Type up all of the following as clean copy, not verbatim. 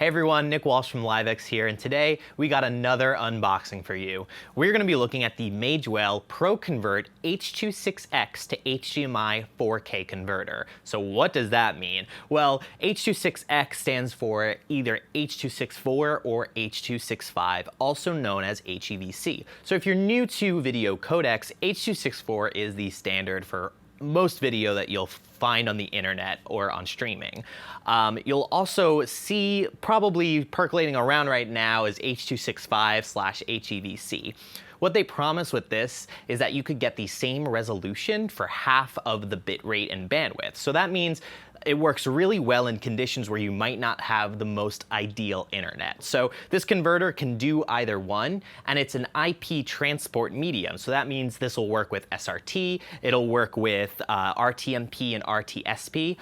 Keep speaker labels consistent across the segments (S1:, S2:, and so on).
S1: Hey everyone, Nick Walsh from LiveX here, and today we got another unboxing for you. We're going to be looking at the Magewell ProConvert H.26X to HDMI 4K converter. So what does that mean? Well, H.26X stands for either H.264 or H.265, also known as HEVC. So if you're new to video codecs, H.264 is the standard for most video that you'll find on the internet or on streaming. You'll also see probably percolating around right now is H.265/HEVC. What they promise with this is that you could get the same resolution for half of the bit rate and bandwidth. So that means it works really well in conditions where you might not have the most ideal internet. So this converter can do either one, and it's an IP transport medium. So that means this will work with SRT, it'll work with RTMP and RTSP.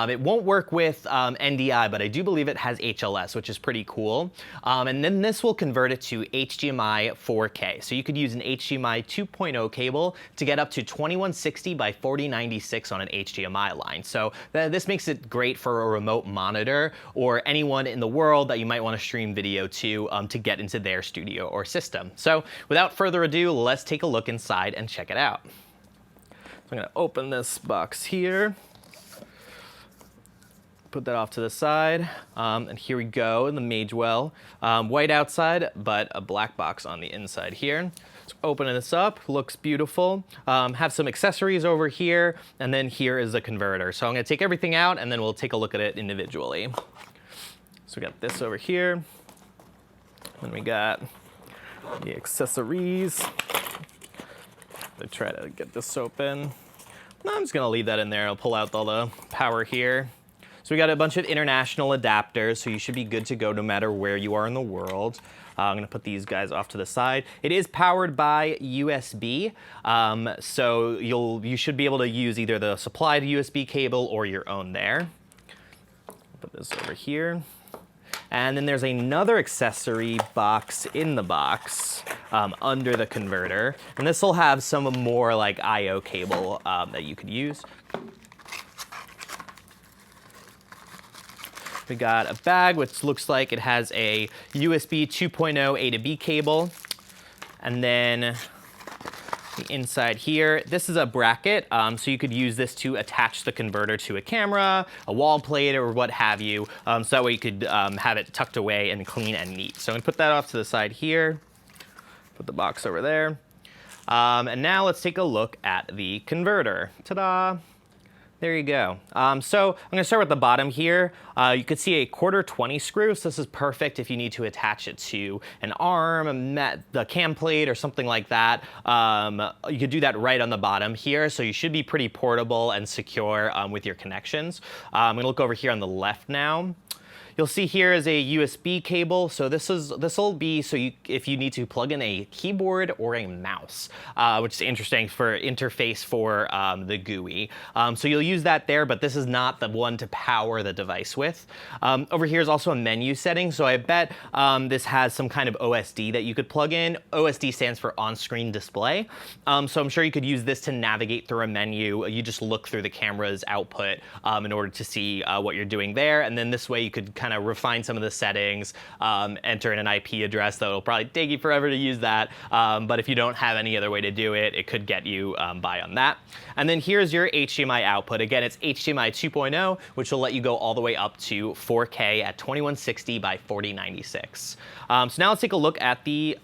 S1: It won't work with NDI, but I do believe it has HLS, which is pretty cool. And then this will convert it to HDMI 4K. So you could use an HDMI 2.0 cable to get up to 2160 by 4096 on an HDMI line. So this makes it great for a remote monitor or anyone in the world that you might want to stream video to get into their studio or system. So without further ado, let's take a look inside and check it out. So I'm going to open this box here, put that off to the side, and here we go in the Magewell. White outside, but a black box on the inside here. So opening this up, looks beautiful. Have some accessories over here, and then here is the converter. So I'm gonna take everything out, and then we'll take a look at it individually. So we got this over here, and we got the accessories. I'll try to get this open. No, I'm just gonna leave that in there. I'll pull out all the power here. So we got a bunch of international adapters, so you should be good to go no matter where you are in the world. I'm gonna put these guys off to the side. It is powered by USB, so you should be able to use either the supplied USB cable or your own there. Put this over here. And then there's another accessory box in the box under the converter. And this will have some more like I/O cable that you could use. We got a bag which looks like it has a USB 2.0 A to B cable. And then the inside here, this is a bracket, so you could use this to attach the converter to a camera, a wall plate, or what have you, so that way you could have it tucked away and clean and neat. So I'm gonna put that off to the side here, put the box over there. And now let's take a look at the converter. Ta-da! There you go. So I'm gonna start with the bottom here. You could see a 1/4 screw, so this is perfect if you need to attach it to an arm, the cam plate, or something like that. You could do that right on the bottom here, so you should be pretty portable and secure with your connections. I'm gonna look over here on the left now. You'll see here is a USB cable. So this will be so if you need to plug in a keyboard or a mouse, which is interesting for interface for the GUI. So you'll use that there, but this is not the one to power the device with. Over here is also a menu setting. So I bet this has some kind of OSD that you could plug in. OSD stands for on-screen display. So I'm sure you could use this to navigate through a menu. You just look through the camera's output in order to see what you're doing there. And then this way you could kind of refine some of the settings, enter in an IP address, though it'll probably take you forever to use that. But if you don't have any other way to do it, it could get you by on that. And then here's your HDMI output. Again, it's HDMI 2.0, which will let you go all the way up to 4K at 2160 by 4096. So now let's take a look at the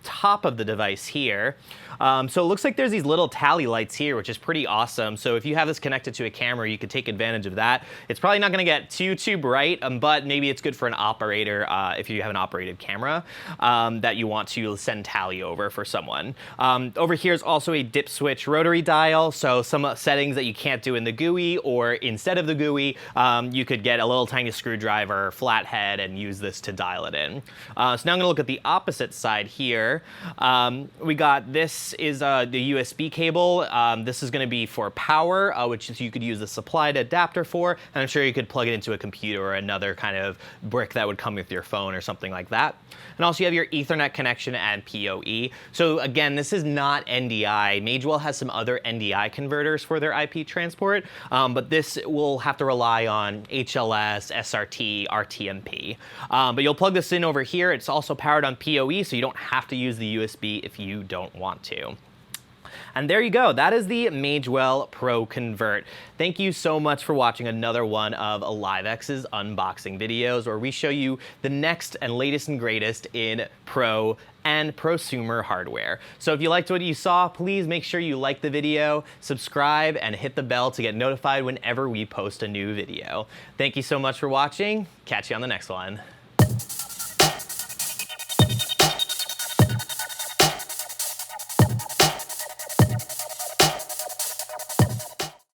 S1: top of the device here. So it looks like there's these little tally lights here, which is pretty awesome. So if you have this connected to a camera, you could take advantage of that. It's probably not gonna get too bright, but maybe it's good for an operator if you have an operated camera that you want to send tally over for someone. Over here is also a dip switch rotary dial. So some settings that you can't do in the GUI, or instead of the GUI, you could get a little tiny screwdriver, flathead, and use this to dial it in. So now I'm gonna look at the opposite side here. We got this is the USB cable. This is gonna be for power, which is you could use the supplied adapter for, and I'm sure you could plug it into a computer or another kind kind of brick that would come with your phone or something like that. And also you have your Ethernet connection and PoE. So again, this is not NDI. Magewell has some other NDI converters for their IP transport, but this will have to rely on HLS, SRT, RTMP. But you'll plug this in over here. It's also powered on PoE, so you don't have to use the USB if you don't want to. And there you go. That is the Magewell Pro Convert. Thank you so much for watching another one of AliveX's unboxing videos, where we show you the next and latest and greatest in pro and prosumer hardware. So if you liked what you saw, please make sure you like the video, subscribe, and hit the bell to get notified whenever we post a new video. Thank you so much for watching. Catch you on the next one.